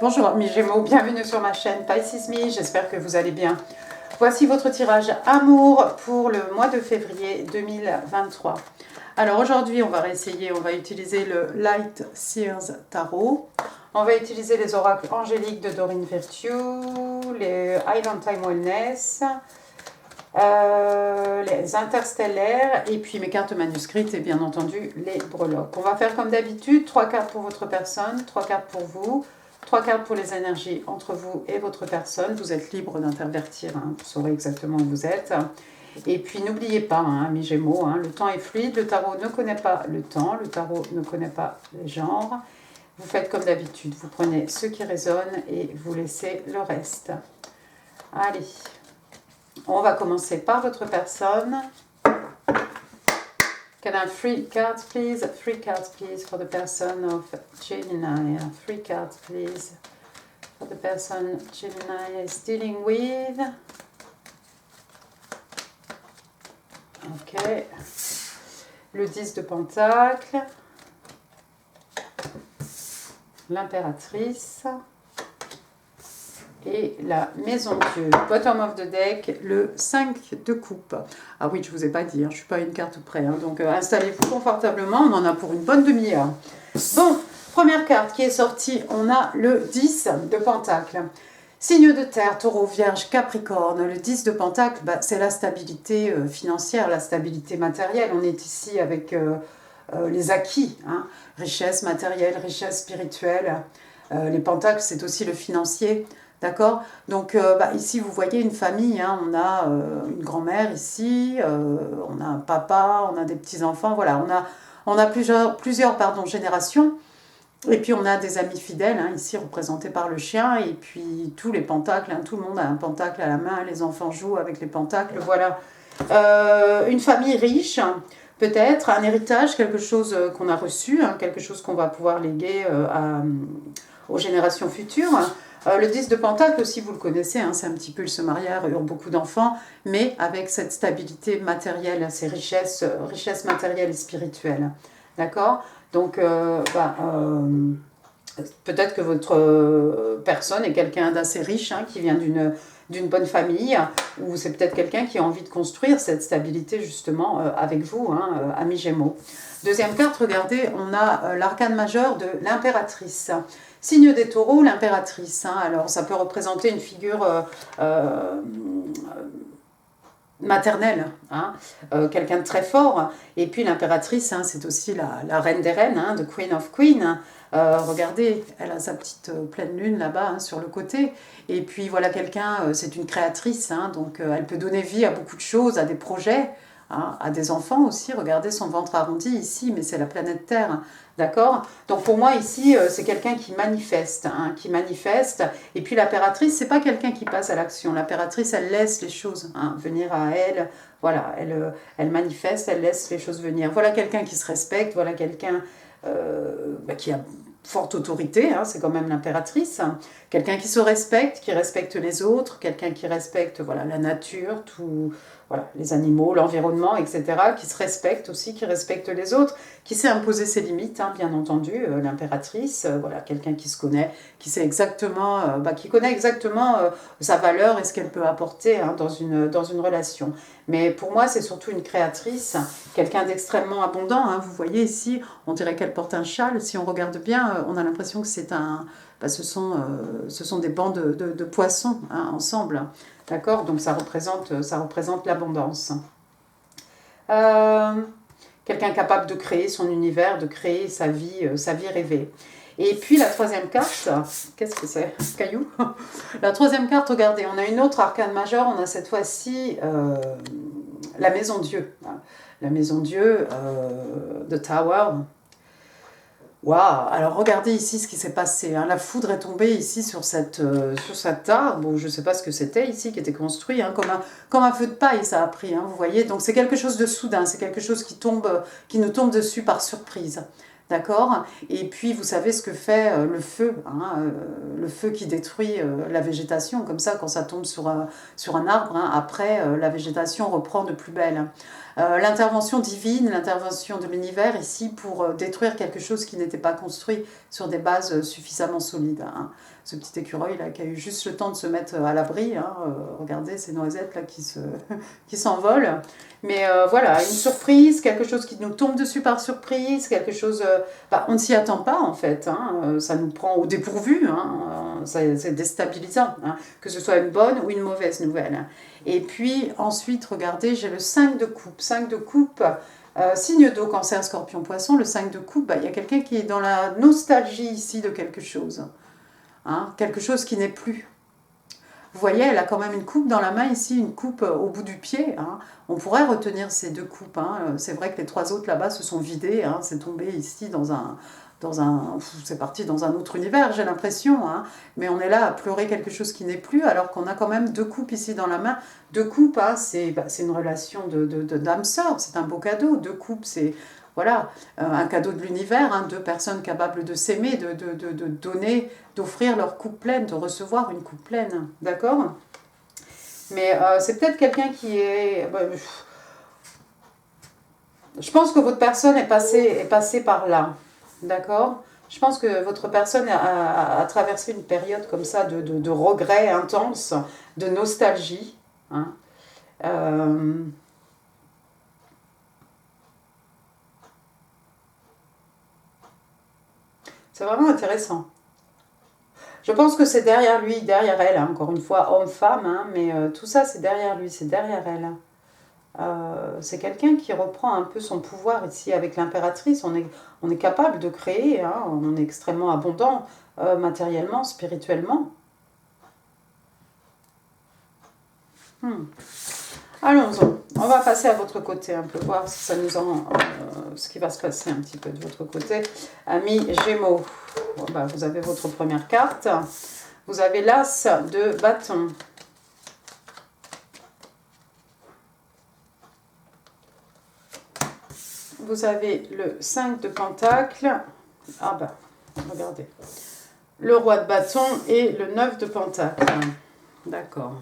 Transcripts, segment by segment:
Bonjour mes Gémeaux, bienvenue sur ma chaîne Pisces Me, j'espère que vous allez bien. Voici votre tirage amour pour le mois de février 2023. Alors aujourd'hui, on va utiliser le Light Seers Tarot. On va utiliser les oracles angéliques de Doreen Virtue, les Island Time Wellness, les interstellaires et puis mes cartes manuscrites et bien entendu les breloques. On va faire comme d'habitude, 3 cartes pour votre personne, 3 cartes pour vous, 3 cartes pour les énergies entre vous et votre personne. Vous êtes libre d'intervertir, hein, vous saurez exactement où vous êtes. Et puis n'oubliez pas, hein, mes Gémeaux, hein, le temps est fluide, le tarot ne connaît pas le temps, le tarot ne connaît pas les genres. Vous faites comme d'habitude, vous prenez ce qui résonne et vous laissez le reste. Allez, on va commencer par votre personne. Can I have 3 cards, please? 3 cards, please, for the person of Gemini. 3 cards, please, for the person Gemini is dealing with. Ok. Le 10 de Pentacle. L'Impératrice. Et la Maison Dieu. Bottom of the deck, le 5 de coupe. Ah oui, je ne vous ai pas dit, hein, je ne suis pas à une carte près. Hein, donc installez-vous confortablement, on en a pour une bonne demi-heure. Bon, première carte qui est sortie, on a le 10 de Pentacle. Signe de terre, taureau, vierge, capricorne. Le 10 de Pentacle, bah, c'est la stabilité financière, la stabilité matérielle. On est ici avec les acquis, hein, richesse matérielle, richesse spirituelle. Les pentacles, c'est aussi le financier. D'accord? Donc ici, vous voyez une famille, hein, on a une grand-mère ici, on a un papa, on a des petits-enfants, voilà, on a plusieurs générations. Et puis on a des amis fidèles, hein, ici représentés par le chien, et puis tous les pentacles, hein, tout le monde a un pentacle à la main, les enfants jouent avec les pentacles, voilà. Une famille riche, peut-être, un héritage, quelque chose qu'on a reçu, hein, quelque chose qu'on va pouvoir léguer aux générations futures. Le 10 de Pentacle aussi, vous le connaissez, hein, c'est un petit peu, ils se marient, eurent beaucoup d'enfants, mais avec cette stabilité matérielle, ces richesses matérielles et spirituelles. D'accord? Donc, peut-être que votre personne est quelqu'un d'assez riche, hein, qui vient d'une bonne famille, ou c'est peut-être quelqu'un qui a envie de construire cette stabilité justement avec vous, hein, amis Gémeaux. Deuxième carte, regardez, on a l'arcane majeur de l'Impératrice. Signe des taureaux, l'Impératrice. Hein, alors, ça peut représenter une figure maternelle, hein, quelqu'un de très fort. Et puis l'Impératrice, hein, c'est aussi la reine des reines, hein, the Queen of Queen. Regardez, elle a sa petite pleine lune là-bas, hein, sur le côté. Et puis voilà, quelqu'un, c'est une créatrice, hein, donc elle peut donner vie à beaucoup de choses, à des projets, hein, à des enfants aussi. Regardez son ventre arrondi ici, mais c'est la planète Terre, hein, d'accord? Donc pour moi ici, c'est quelqu'un qui manifeste, hein, Et puis l'impératrice, c'est pas quelqu'un qui passe à l'action. L'impératrice, elle laisse les choses, hein, venir à elle. Voilà, elle manifeste, elle laisse les choses venir. Voilà quelqu'un qui se respecte, voilà quelqu'un qui a forte autorité, hein, c'est quand même l'impératrice. Hein. Quelqu'un qui se respecte, qui respecte les autres, quelqu'un qui respecte voilà, la nature, tout, voilà, les animaux, l'environnement, etc., qui se respecte aussi, qui respecte les autres, qui sait imposer ses limites, hein, bien entendu, l'impératrice, voilà, quelqu'un qui se connaît, qui sait exactement, qui connaît exactement sa valeur et ce qu'elle peut apporter, hein, dans une relation. Mais pour moi, c'est surtout une créatrice, quelqu'un d'extrêmement abondant, hein, vous voyez ici, on dirait qu'elle porte un châle, si on regarde bien, on a l'impression que c'est ce sont des bancs de poissons, hein, ensemble. D'accord? Donc ça représente l'abondance. Quelqu'un capable de créer son univers, de créer sa vie rêvée. Et puis la troisième carte, qu'est-ce que c'est? Caillou. La troisième carte, regardez, on a une autre arcane majeure, on a cette fois-ci la Maison Dieu. La Maison Dieu, The Tower. Waouh! Alors regardez ici ce qui s'est passé. Hein. La foudre est tombée ici sur cet arbre. Bon, je ne sais pas ce que c'était ici qui était construit. Hein, comme un feu de paille, ça a pris. Hein, vous voyez. Donc c'est quelque chose de soudain. C'est quelque chose qui nous tombe dessus par surprise. d'accord? Et puis, vous savez ce que fait le feu, hein, le feu qui détruit la végétation, comme ça, quand ça tombe sur un arbre, hein, après, la végétation reprend de plus belle. L'intervention divine, l'intervention de l'univers ici pour détruire quelque chose qui n'était pas construit sur des bases suffisamment solides, hein. Ce petit écureuil là qui a eu juste le temps de se mettre à l'abri, hein, regardez ces noisettes là qui s'envolent. Mais voilà, une surprise, quelque chose qui nous tombe dessus par surprise, quelque chose, on ne s'y attend pas en fait, hein, ça nous prend au dépourvu, hein, c'est déstabilisant, hein, que ce soit une bonne ou une mauvaise nouvelle. Et puis ensuite, regardez, j'ai le 5 de coupe. 5 de coupe, signe d'eau, cancer, scorpion, poisson. Le 5 de coupe, il y a quelqu'un qui est dans la nostalgie ici de quelque chose. Hein, quelque chose qui n'est plus. Vous voyez, elle a quand même une coupe dans la main ici, une coupe au bout du pied. Hein. On pourrait retenir ces deux coupes. Hein. C'est vrai que les trois autres là-bas se sont vidées. Hein. C'est tombé ici c'est parti dans un autre univers, j'ai l'impression. Hein. Mais on est là à pleurer quelque chose qui n'est plus, alors qu'on a quand même deux coupes ici dans la main. Deux coupes, hein, c'est une relation d'âme sœur. C'est un beau cadeau. Deux coupes, c'est voilà, un cadeau de l'univers, hein, deux personnes capables de s'aimer, de donner, d'offrir leur coupe pleine, de recevoir une coupe pleine, d'accord? Mais c'est peut-être quelqu'un qui est... je pense que votre personne est passée par là, d'accord? Je pense que votre personne a traversé une période comme ça de regret intense, de nostalgie, hein. C'est vraiment intéressant. Je pense que c'est derrière lui, derrière elle, hein, encore une fois, homme-femme, hein, mais tout ça c'est derrière lui, c'est derrière elle. C'est quelqu'un qui reprend un peu son pouvoir ici avec l'impératrice. On est capable de créer, hein, on est extrêmement abondant matériellement, spirituellement. Allons-y, on va passer à votre côté un peu, voir si ça nous ce qui va se passer un petit peu de votre côté. Amis Gémeaux, bon, vous avez votre première carte. Vous avez l'As de bâton. Vous avez le 5 de pentacle. Ah regardez. Le roi de bâton et le 9 de pentacle. D'accord.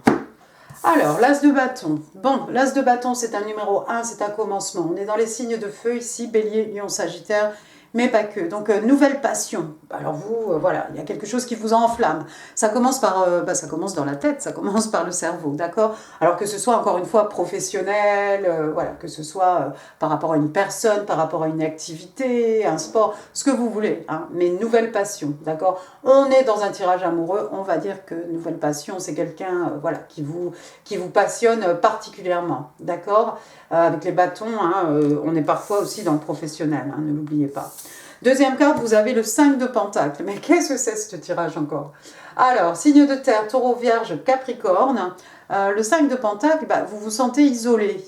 Alors, l'As de bâton. Bon, l'As de bâton, c'est un numéro 1, c'est un commencement. On est dans les signes de feu ici, Bélier, Lion, Sagittaire, mais pas que. Donc, nouvelle passion. Alors vous, voilà, il y a quelque chose qui vous enflamme. Ça commence ça commence dans la tête, ça commence par le cerveau, d'accord? Alors que ce soit, encore une fois, professionnel, voilà, que ce soit par rapport à une personne, par rapport à une activité, un sport, ce que vous voulez, hein, mais nouvelle passion, d'accord? On est dans un tirage amoureux, on va dire que nouvelle passion, c'est quelqu'un, voilà, qui vous passionne particulièrement, d'accord? Avec les bâtons, hein, on est parfois aussi dans le professionnel, hein, ne l'oubliez pas. Deuxième carte, vous avez le 5 de pentacle. Mais qu'est-ce que c'est ce tirage encore? Alors, signe de terre, taureau, vierge, capricorne. Le 5 de pentacle, vous vous sentez isolé.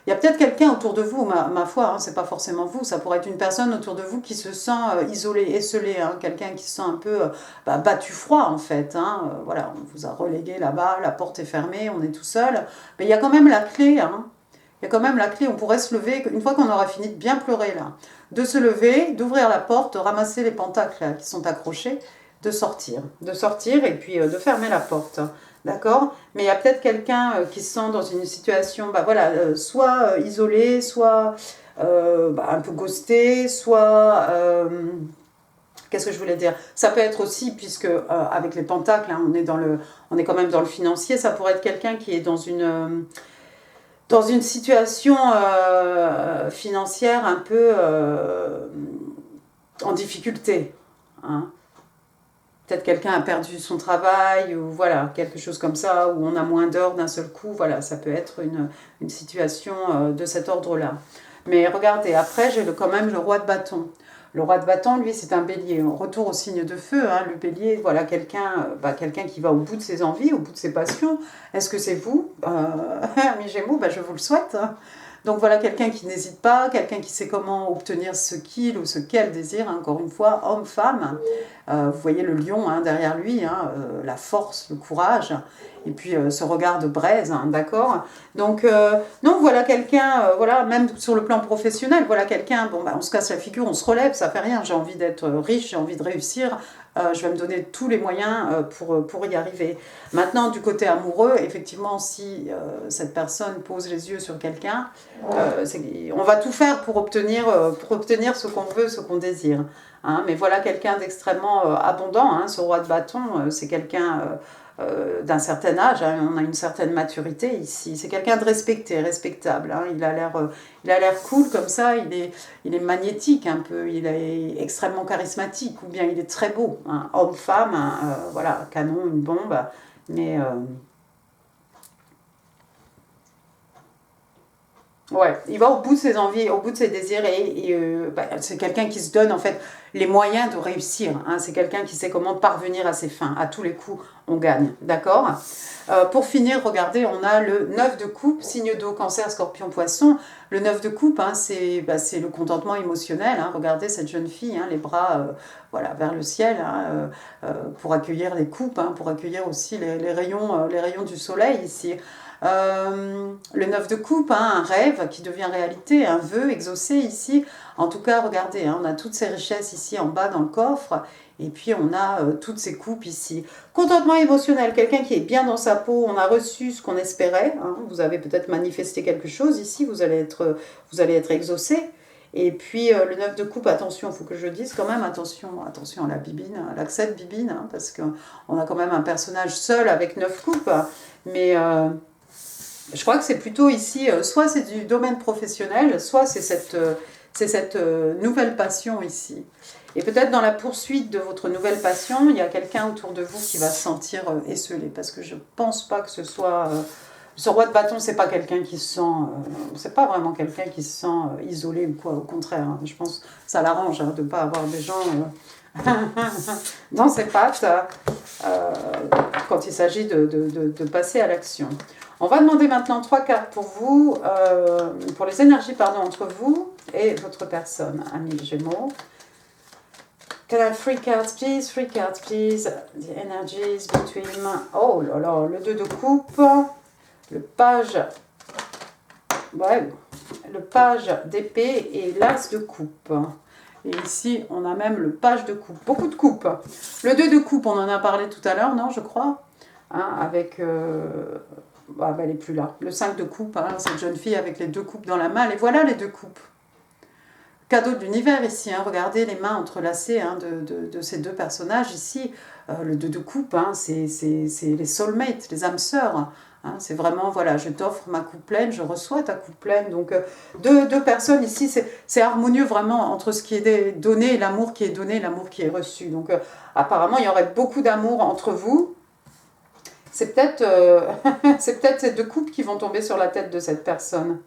Il y a peut-être quelqu'un autour de vous, ma foi, hein, c'est pas forcément vous, ça pourrait être une personne autour de vous qui se sent isolée, esselée, hein, quelqu'un qui se sent un peu battu froid en fait. Hein, voilà, on vous a relégué là-bas, la porte est fermée, on est tout seul. Mais il y a quand même la clé, hein. Il y a quand même la clé, on pourrait se lever, une fois qu'on aura fini de bien pleurer là, de se lever, d'ouvrir la porte, de ramasser les pentacles là, qui sont accrochés, de sortir et puis de fermer la porte. D'accord? Mais il y a peut-être quelqu'un qui se sent dans une situation, soit isolé, soit un peu ghosté, soit... qu'est-ce que je voulais dire? Ça peut être aussi, puisque avec les pentacles, hein, on est quand même dans le financier, ça pourrait être quelqu'un qui est dans une situation financière un peu en difficulté. Hein. Peut-être quelqu'un a perdu son travail ou voilà, quelque chose comme ça, où on a moins d'heures d'un seul coup. Voilà, ça peut être une situation de cet ordre-là. Mais regardez, après, j'ai quand même le roi de bâton. Le roi de bâton, lui, c'est un bélier. On retourne au signe de feu. Hein, le bélier, voilà, quelqu'un qui va au bout de ses envies, au bout de ses passions. Est-ce que c'est vous, mes Gémeaux? Je vous le souhaite. Hein. Donc voilà quelqu'un qui n'hésite pas, quelqu'un qui sait comment obtenir ce qu'il ou ce qu'elle désire, hein, encore une fois, homme, femme. Vous voyez le lion hein, derrière lui, hein, la force, le courage, et puis ce regard de braise, hein, d'accord. Donc voilà quelqu'un, voilà, même sur le plan professionnel, voilà quelqu'un, bon, bah, on se casse la figure, on se relève, ça fait rien, j'ai envie d'être riche, j'ai envie de réussir, je vais me donner tous les moyens pour y arriver. Maintenant, du côté amoureux, effectivement, si cette personne pose les yeux sur quelqu'un, on va tout faire pour obtenir ce qu'on veut, ce qu'on désire. Hein, mais voilà quelqu'un d'extrêmement abondant, hein, ce roi de bâton, c'est quelqu'un d'un certain âge, hein, on a une certaine maturité ici, c'est quelqu'un de respecté, respectable, hein, il a l'air cool comme ça, il est magnétique un peu, il est extrêmement charismatique, ou bien il est très beau, hein, homme-femme, hein, voilà, canon, une bombe, mais... ouais, il va au bout de ses envies, au bout de ses désirs et c'est quelqu'un qui se donne en fait les moyens de réussir. Hein. C'est quelqu'un qui sait comment parvenir à ses fins. À tous les coups, on gagne. D'accord. Pour finir, regardez, on a le 9 de coupe, signe d'eau, cancer, scorpion, poisson. Le 9 de coupe, hein, c'est le contentement émotionnel. Hein. Regardez cette jeune fille, hein, les bras voilà, vers le ciel hein, pour accueillir les coupes, hein, pour accueillir aussi les rayons du soleil ici. Le 9 de coupe, hein, un rêve qui devient réalité, un vœu exaucé ici. En tout cas, regardez, hein, on a toutes ces richesses ici en bas dans le coffre. Et puis on a toutes ces coupes ici. Contentement émotionnel, quelqu'un qui est bien dans sa peau, on a reçu ce qu'on espérait. Hein, vous avez peut-être manifesté quelque chose ici, vous allez être exaucé. Et puis le 9 de coupe, attention, il faut que je dise quand même, attention à la bibine, à l'accès de bibine, hein, parce qu'on a quand même un personnage seul avec 9 coupes. Mais... je crois que c'est plutôt ici, soit c'est du domaine professionnel, soit c'est cette nouvelle passion ici. Et peut-être dans la poursuite de votre nouvelle passion, il y a quelqu'un autour de vous qui va se sentir esseulé. Parce que je ne pense pas que ce soit... ce roi de bâton, c'est pas quelqu'un qui se sent... c'est pas vraiment quelqu'un qui se sent isolé ou quoi, au contraire. Hein, je pense que ça l'arrange hein, de ne pas avoir des gens... dans ses pattes quand il s'agit de passer à l'action. On va demander maintenant 3 cartes pour vous, pour les énergies pardon, entre vous et votre personne, ami Gémeaux. Can I have 3 cards, please? 3 cards, please. The energies between... Oh là là, le 2 de coupe, le page... Ouais, le page d'épée et l'as de coupe. Et ici, on a même le page de coupe. Beaucoup de coupes. Le 2 de coupe, on en a parlé tout à l'heure, non, je crois. Hein, avec... bah, elle n'est plus là. Le 5 de coupe, hein, cette jeune fille avec les 2 coupes dans la main. Et voilà les 2 coupes. Cadeau de l'univers ici. Hein, regardez les mains entrelacées hein, de ces 2 personnages ici. Le 2 de coupe, hein, c'est les soulmates, les âmes sœurs. Hein, c'est vraiment, voilà, je t'offre ma coupe pleine, je reçois ta coupe pleine. Donc, deux personnes ici, c'est harmonieux vraiment entre ce qui est donné et l'amour qui est donné, l'amour qui est reçu. Donc, apparemment, il y aurait beaucoup d'amour entre vous. C'est peut-être ces 2 coupes qui vont tomber sur la tête de cette personne.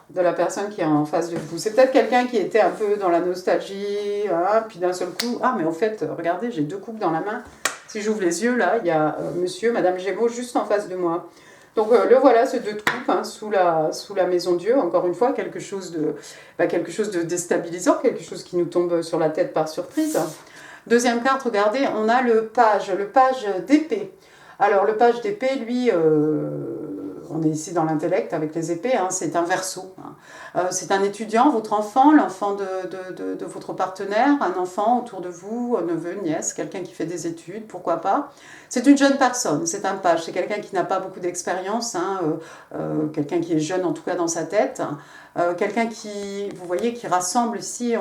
De la personne qui est en face de vous. C'est peut-être quelqu'un qui était un peu dans la nostalgie, hein, puis d'un seul coup, ah mais en fait, regardez, j'ai 2 coupes dans la main. Si j'ouvre les yeux, là, il y a monsieur, madame Gémeaux juste en face de moi. Donc le voilà, ce 2 de coupe, hein, sous la maison Dieu, encore une fois, quelque chose de déstabilisant, quelque chose qui nous tombe sur la tête par surprise. Deuxième carte, regardez, on a le page d'épée. Alors le page d'épée, lui... on est ici dans l'intellect avec les épées, hein, c'est un verseau. Hein. C'est un étudiant, votre enfant, l'enfant de votre partenaire, un enfant autour de vous, un neveu, une nièce, quelqu'un qui fait des études, pourquoi pas. C'est une jeune personne, c'est un page, c'est quelqu'un qui n'a pas beaucoup d'expérience, hein, quelqu'un qui est jeune en tout cas dans sa tête, quelqu'un qui, vous voyez, qui rassemble ici,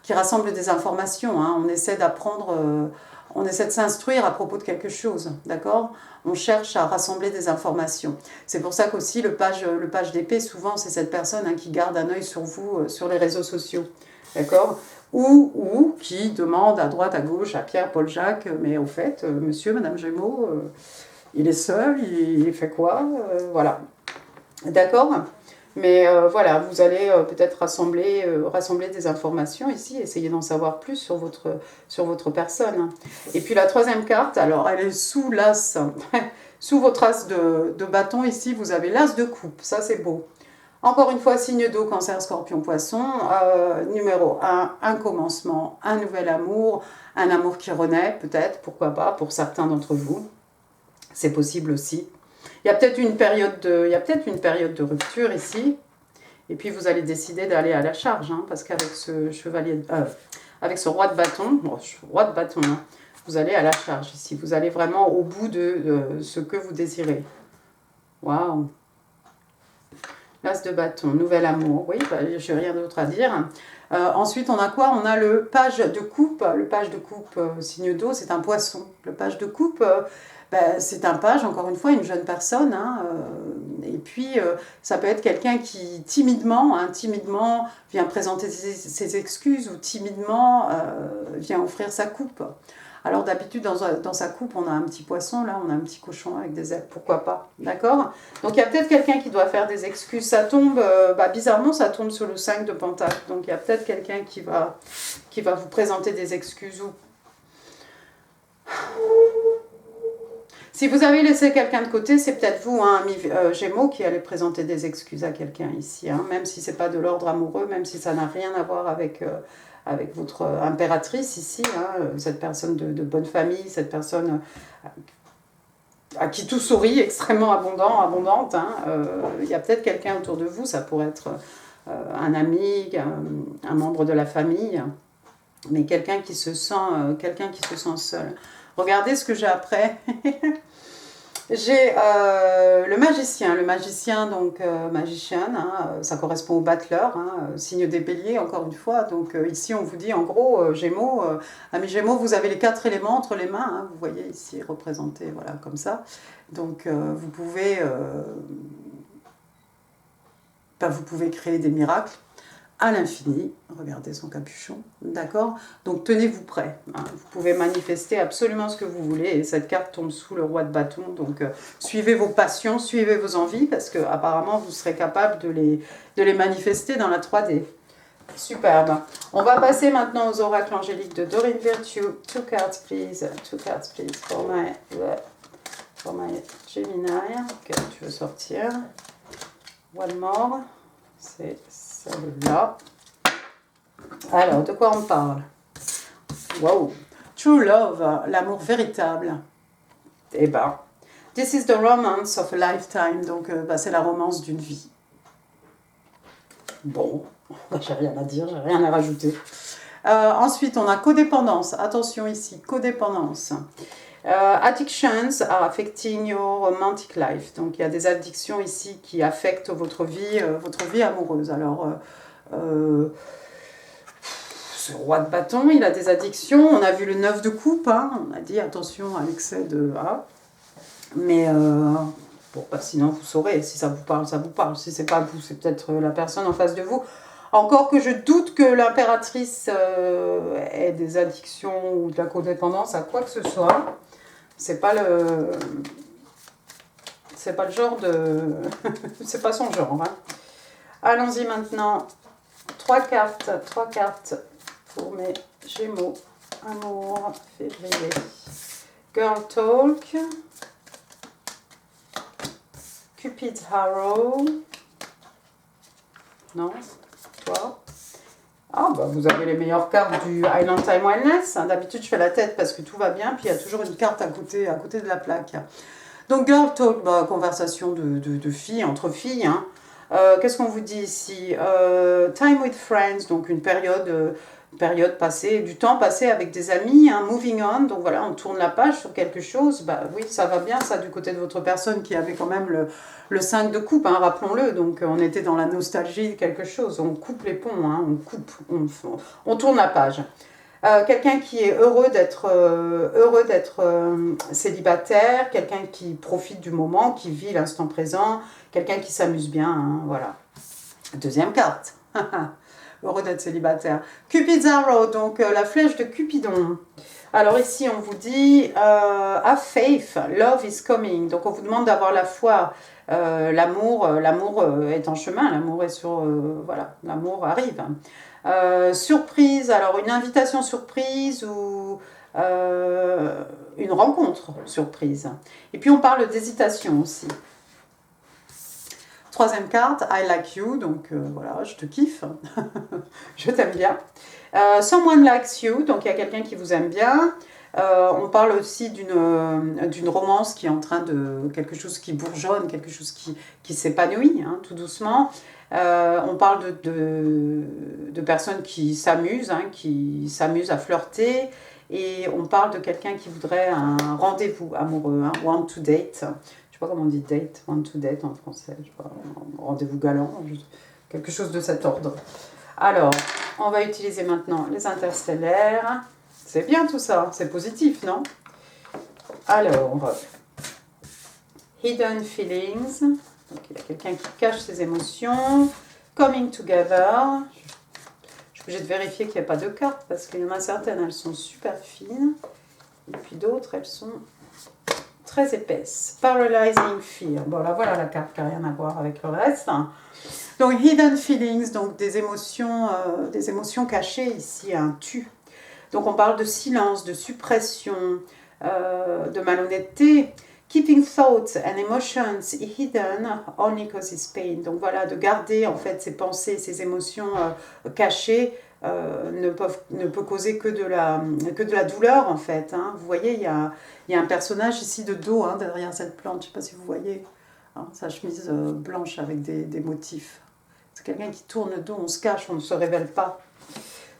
qui rassemble des informations, hein, on essaie d'apprendre... on essaie de s'instruire à propos de quelque chose, d'accord? On cherche à rassembler des informations. C'est pour ça qu'aussi le page d'épée, souvent, c'est cette personne hein, qui garde un œil sur vous, sur les réseaux sociaux, d'accord? Ou qui demande à droite, à gauche, à Pierre, Paul, Jacques, mais au fait, monsieur, madame Gémeaux, il est seul, il fait quoi? Voilà, d'accord? Mais voilà, vous allez peut-être rassembler des informations ici, essayer d'en savoir plus sur votre personne. Et puis la 3e carte, alors elle est sous l'as, sous votre as de bâton ici, vous avez l'as de coupe, ça c'est beau. Encore une fois, signe d'eau, cancer, scorpion, poisson. Numéro 1, un commencement, un nouvel amour, un amour qui renaît, peut-être, pourquoi pas, pour certains d'entre vous. C'est possible aussi. Il y a peut-être une période de rupture ici. Et puis vous allez décider d'aller à la charge, hein, parce qu'avec ce chevalier, avec ce roi de bâton, hein, vous allez à la charge ici. Vous allez vraiment au bout de ce que vous désirez. Waouh! L'as de bâton, nouvel amour. Oui, bah, je n'ai rien d'autre à dire. Ensuite, on a quoi? On a le page de coupe. Le page de coupe, signe d'eau, c'est un poisson. Le page de coupe, c'est un page, encore une fois, une jeune personne. Hein, et puis, ça peut être quelqu'un qui, timidement, vient présenter ses excuses ou timidement vient offrir sa coupe. Alors d'habitude, dans sa coupe, on a un petit poisson, là, on a un petit cochon avec des ailes, pourquoi pas, d'accord? Donc il y a peut-être quelqu'un qui doit faire des excuses, ça tombe, bizarrement, ça tombe sur le 5 de Pentacle, donc il y a peut-être quelqu'un qui va vous présenter des excuses. Si vous avez laissé quelqu'un de côté, c'est peut-être vous, hein, ami Gémeaux, qui allez présenter des excuses à quelqu'un ici, hein, même si ce n'est pas de l'ordre amoureux, même si ça n'a rien à voir avec votre impératrice ici, hein, cette personne de bonne famille, cette personne à qui tout sourit, extrêmement abondante. Hein, y a peut-être quelqu'un autour de vous, ça pourrait être un ami, un membre de la famille, mais quelqu'un qui se sent seul. Regardez ce que j'ai après. J'ai le magicien, donc magician, hein, ça correspond au battleur, hein, signe des béliers, encore une fois. Donc ici, on vous dit, en gros, Gémeaux, amis Gémeaux, vous avez les 4 éléments entre les mains, hein, vous voyez ici représenté, voilà, comme ça. Donc vous pouvez créer des miracles à l'infini. Regardez son capuchon, d'accord? Donc tenez-vous prêt, hein. Vous pouvez manifester absolument ce que vous voulez, et cette carte tombe sous le roi de bâton, donc suivez vos passions, suivez vos envies, parce que apparemment vous serez capable de les manifester dans la 3D. Superbe. On va passer maintenant aux oracles angéliques de Doreen Virtue. Two cards please for my Gemini. Ok, tu veux sortir. One more. C'est celle-là. Alors, de quoi on parle? Wow. True love, l'amour véritable. Eh ben, this is the romance of a lifetime. Donc, c'est la romance d'une vie. Bon, j'ai rien à dire, j'ai rien à rajouter. Ensuite, on a codépendance. Attention ici, codépendance. Addictions are affecting your romantic life. Donc il y a des addictions ici qui affectent votre vie amoureuse. Alors, ce roi de bâton, il a des addictions. On a vu le 9 de coupe, hein. On a dit attention à l'excès de... Mais sinon vous saurez, si ça vous parle, ça vous parle. Si c'est pas vous, c'est peut-être la personne en face de vous. Encore que je doute que l'impératrice ait des addictions ou de la codépendance à quoi que ce soit. C'est pas le genre de... c'est pas son genre. Hein. Allons-y maintenant. 3 cartes pour mes Gémeaux. Amour, février. Girl Talk. Cupid's Arrow. Non, toi. Ah, vous avez les meilleures cartes du Island Time Wellness. D'habitude, je fais la tête parce que tout va bien, puis il y a toujours une carte à côté de la plaque. Donc, Girl Talk, conversation de filles, entre filles. Hein. Qu'est-ce qu'on vous dit ici? Time with friends, donc une période passée, du temps passé avec des amis, hein, moving on, donc voilà, on tourne la page sur quelque chose, oui, ça va bien, ça, du côté de votre personne qui avait quand même le 5 de coupe, hein, rappelons-le, donc on était dans la nostalgie de quelque chose, on coupe les ponts, hein, on tourne la page. Quelqu'un qui est heureux d'être célibataire, quelqu'un qui profite du moment, qui vit l'instant présent, quelqu'un qui s'amuse bien, hein, voilà. Deuxième carte. Heureux d'être célibataire. Cupid's Arrow, donc la flèche de Cupidon. Alors ici, on vous dit have faith, love is coming. Donc on vous demande d'avoir la foi. L'amour est en chemin, l'amour est sur... voilà, l'amour arrive. Surprise, alors une invitation surprise ou une rencontre surprise. Et puis on parle d'hésitation aussi. Troisième carte, I like you, donc voilà, je te kiffe, je t'aime bien. Someone likes you, donc il y a quelqu'un qui vous aime bien. On parle aussi d'une romance qui est en train de... quelque chose qui bourgeonne, quelque chose qui s'épanouit, hein, tout doucement. On parle de personnes qui s'amusent à flirter. Et on parle de quelqu'un qui voudrait un rendez-vous amoureux, hein, want to date. Je sais pas comment on dit date, want to date en français. Je sais pas, rendez-vous galant, quelque chose de cet ordre. Alors, on va utiliser maintenant les interstellaires. C'est bien tout ça, c'est positif, non? Alors, hidden feelings. Donc, il y a quelqu'un qui cache ses émotions. Coming together. Je suis obligée de vérifier qu'il n'y a pas de cartes parce qu'il y en a certaines, elles sont super fines. Et puis d'autres, elles sont très épaisses. Paralyzing fear. Bon, là, voilà la carte qui n'a rien à voir avec le reste. Donc, hidden feelings, donc des émotions cachées ici, un tu. Donc, on parle de silence, de suppression, de malhonnêteté. Keeping thoughts and emotions hidden only causes pain. Donc, voilà, de garder en fait ses pensées, ses émotions cachées ne peut causer que de la douleur en fait. Hein. Vous voyez, il y a un personnage ici de dos hein, derrière cette plante. Je ne sais pas si vous voyez. Hein, sa chemise blanche avec des motifs. C'est quelqu'un qui tourne le dos, on se cache, on ne se révèle pas.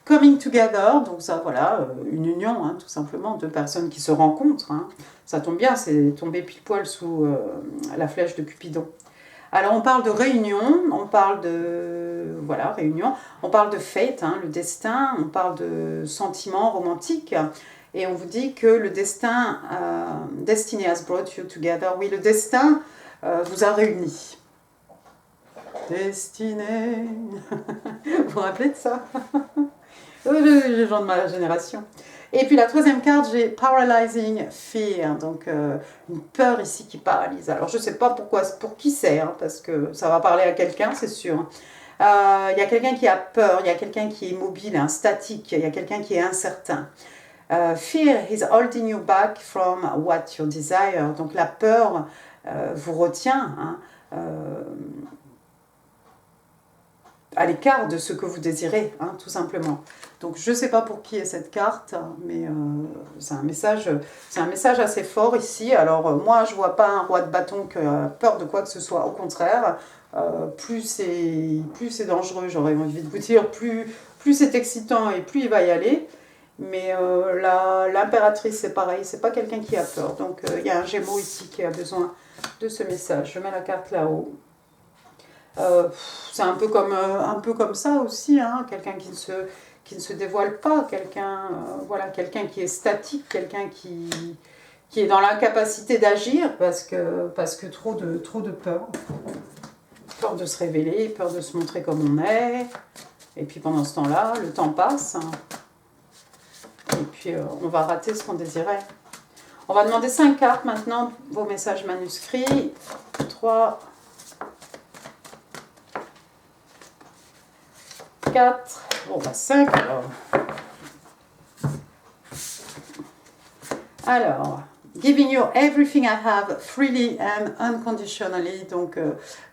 Coming together, donc ça voilà, une union, hein, tout simplement, deux personnes qui se rencontrent. Hein. Ça tombe bien, c'est tombé pile poil sous la flèche de Cupidon. Alors on parle de réunion, on parle de voilà réunion, on parle de fate, hein, le destin, on parle de sentiments romantiques. Et on vous dit que le destin, Destiny has brought you together. Oui, le destin vous a réunis. Destinée. Vous vous rappelez de ça? Les gens de ma génération. Et puis la troisième carte, j'ai Paralyzing Fear, donc une peur ici qui paralyse. Alors je ne sais pas pour qui c'est, hein, parce que ça va parler à quelqu'un, c'est sûr. Il y a quelqu'un qui a peur, il y a quelqu'un qui est immobile, hein, statique, il y a quelqu'un qui est incertain. Fear is holding you back from what you desire. Donc la peur vous retient hein, à l'écart de ce que vous désirez, hein, tout simplement. Donc je ne sais pas pour qui est cette carte, mais c'est un message assez fort ici. Alors moi je ne vois pas un roi de bâton qui a peur de quoi que ce soit, au contraire. Plus c'est dangereux, j'aurais envie de vous dire, plus c'est excitant et plus il va y aller. Mais l'impératrice c'est pareil, c'est pas quelqu'un qui a peur. Donc il y a un Gémeaux ici qui a besoin de ce message. Je mets la carte là-haut. C'est un peu comme ça aussi, hein, quelqu'un qui ne se dévoile pas, quelqu'un qui est statique, quelqu'un qui est dans l'incapacité d'agir parce que trop de peur. Peur de se révéler, peur de se montrer comme on est. Et puis pendant ce temps-là, le temps passe. Hein. Et puis on va rater ce qu'on désirait. On va demander 5 cartes maintenant, vos messages manuscrits. 3, 4, bon bah 5 alors. Alors, giving you everything I have freely and unconditionally. Donc,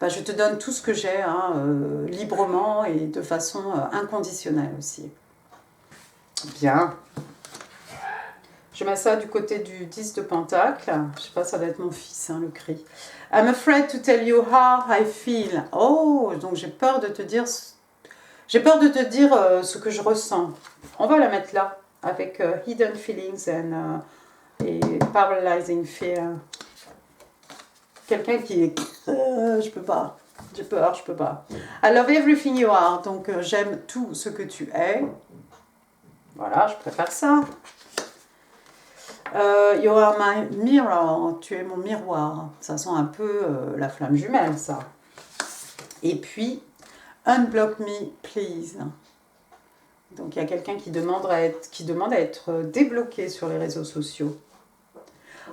je te donne tout ce que j'ai, hein, librement et de façon inconditionnelle aussi. Bien. Je mets ça du côté du 10 de Pentacle. Je sais pas, ça va être mon fils, hein, le cri. I'm afraid to tell you how I feel. Oh, donc j'ai peur de te dire ce que je ressens. On va la mettre là, avec Hidden Feelings et Paralyzing Fear. Quelqu'un qui est... je peux pas. J'ai peur, je peux pas. I love everything you are. Donc j'aime tout ce que tu es. Voilà, je préfère ça. You are my mirror. Tu es mon miroir. Ça sent un peu la flamme jumelle, ça. Et puis... Unblock me, please. Donc il y a quelqu'un qui demande à être débloqué sur les réseaux sociaux.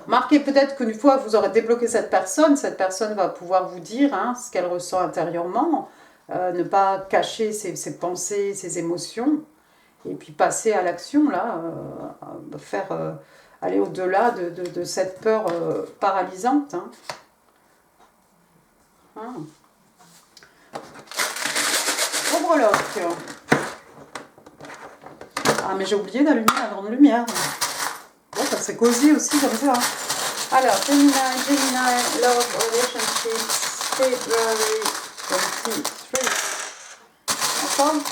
Remarquez peut-être qu'une fois que vous aurez débloqué cette personne va pouvoir vous dire hein, ce qu'elle ressent intérieurement, ne pas cacher ses pensées, ses émotions, et puis passer à l'action, là, aller au-delà de cette peur paralysante. Hein. numérologue. Ah, mais j'ai oublié d'allumer la grande lumière. Bon, ça c'est cosy aussi comme ça. Alors, Gemini, Love, Relationships, February 23. Ensemble?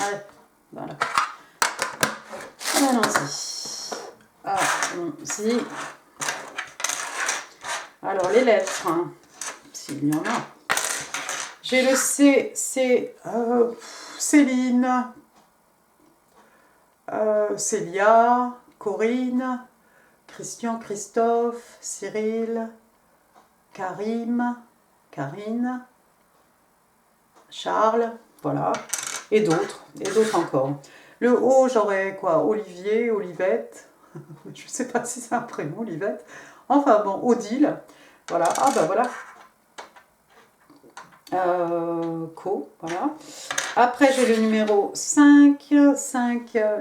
Allez, voilà. Allons-y. Allons-y. Alors, les lettres, hein, s'il y en a. J'ai le C, c'est Céline, Célia, Corinne, Christian, Christophe, Cyril, Karim, Karine, Charles, voilà, et d'autres encore. Le O, j'aurais quoi? Olivier, Olivette, je ne sais pas si c'est un prénom, Olivette. Enfin bon, Odile, voilà, ah ben voilà. Voilà. Après, j'ai le numéro 5, le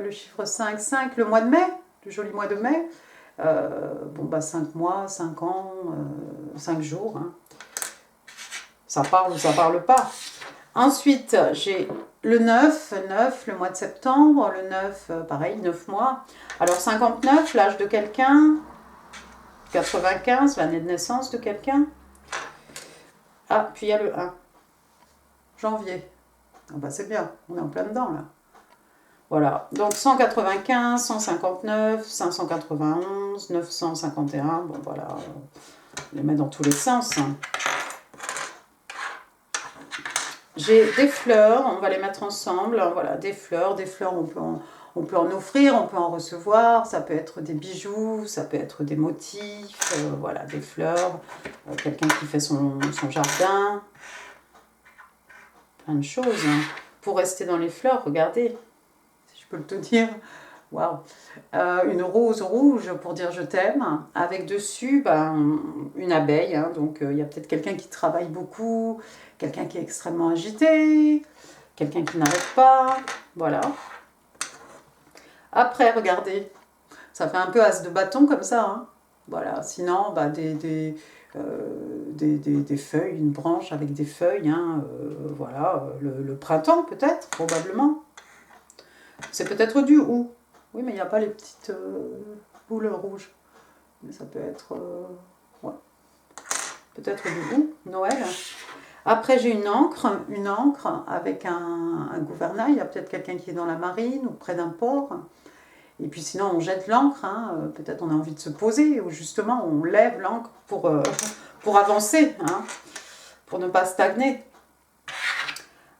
chiffre 5, le mois de mai, le joli mois de mai. Bon, bah 5 mois, 5 ans, 5 jours. Hein. Ça parle ou ça parle pas. Ensuite, j'ai le 9, le mois de septembre. Le 9, pareil, 9 mois. Alors, 59, l'âge de quelqu'un. 95, l'année de naissance de quelqu'un. Ah, puis il y a le 1. Janvier. Ah bah c'est bien, on est en plein dedans là. Voilà, donc 195, 159, 591, 951, bon voilà, on les met dans tous les sens. Hein. J'ai des fleurs, on va les mettre ensemble, voilà, des fleurs on peut en offrir, on peut en recevoir, ça peut être des bijoux, ça peut être des motifs, voilà, des fleurs, quelqu'un qui fait son jardin, plein de choses. Hein. Pour rester dans les fleurs, regardez, si je peux te dire, waouh, une rose rouge pour dire je t'aime, avec dessus une abeille, hein, donc il y a peut-être quelqu'un qui travaille beaucoup, quelqu'un qui est extrêmement agité, quelqu'un qui n'arrête pas, voilà. Après, regardez, ça fait un peu as de bâton comme ça, hein. Voilà, sinon, des feuilles, une branche avec des feuilles, hein, voilà, le printemps peut-être, probablement. C'est peut-être du hou. Oui, mais il n'y a pas les petites boules rouges. Mais ça peut être, ouais, peut-être du hou, Noël. Après, j'ai une encre avec un gouvernail. Il y a peut-être quelqu'un qui est dans la marine ou près d'un port. Et puis sinon, on jette l'encre. Hein. Peut-être on a envie de se poser ou justement, on lève l'encre pour avancer, hein, pour ne pas stagner.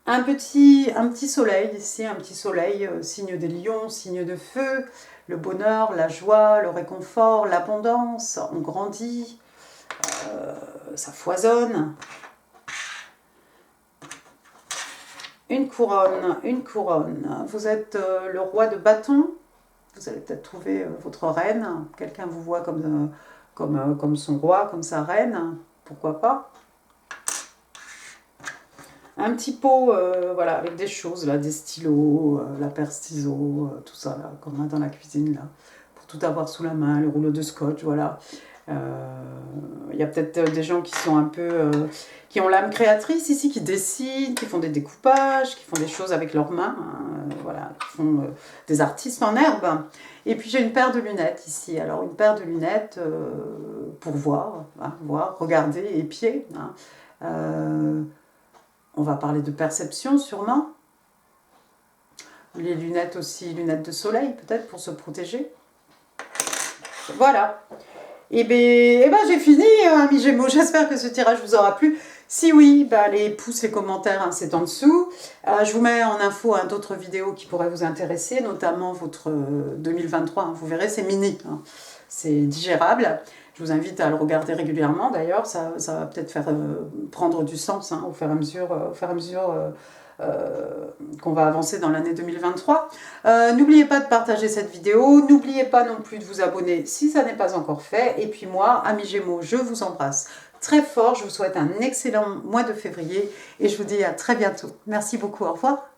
Un petit soleil ici, un petit soleil, signe des lions, signe de feu, le bonheur, la joie, le réconfort, l'abondance, on grandit, ça foisonne. Une couronne. Vous êtes le roi de bâton. Vous allez peut-être trouver votre reine. Quelqu'un vous voit comme son roi, comme sa reine. Pourquoi pas. Un petit pot, voilà, avec des choses, là, des stylos, la paire ciseaux, tout ça, là, qu'on a dans la cuisine, là, pour tout avoir sous la main, le rouleau de scotch, voilà. Il y a peut-être des gens qui sont un peu... qui ont l'âme créatrice ici, qui dessinent, qui font des découpages, qui font des choses avec leurs mains, hein, voilà, qui font des artistes en herbe. Et puis j'ai une paire de lunettes ici, alors une paire de lunettes pour voir, hein, regarder, épier, hein. On va parler de perception sûrement. Les lunettes aussi, lunettes de soleil peut-être pour se protéger. Voilà. Et ben j'ai fini, amis Gémeaux. J'espère que ce tirage vous aura plu. Si oui, les pouces, les commentaires, hein, c'est en dessous. Je vous mets en info d'autres vidéos qui pourraient vous intéresser, notamment votre 2023. Hein, vous verrez, c'est mini. Hein, c'est digérable. Je vous invite à le regarder régulièrement. D'ailleurs, ça va peut-être faire prendre du sens, hein, au fur et à mesure qu'on va avancer dans l'année 2023. N'oubliez pas de partager cette vidéo. N'oubliez pas non plus de vous abonner si ça n'est pas encore fait. Et puis moi, amis Gémeaux, je vous embrasse très fort. Je vous souhaite un excellent mois de février et je vous dis à très bientôt. Merci beaucoup. Au revoir.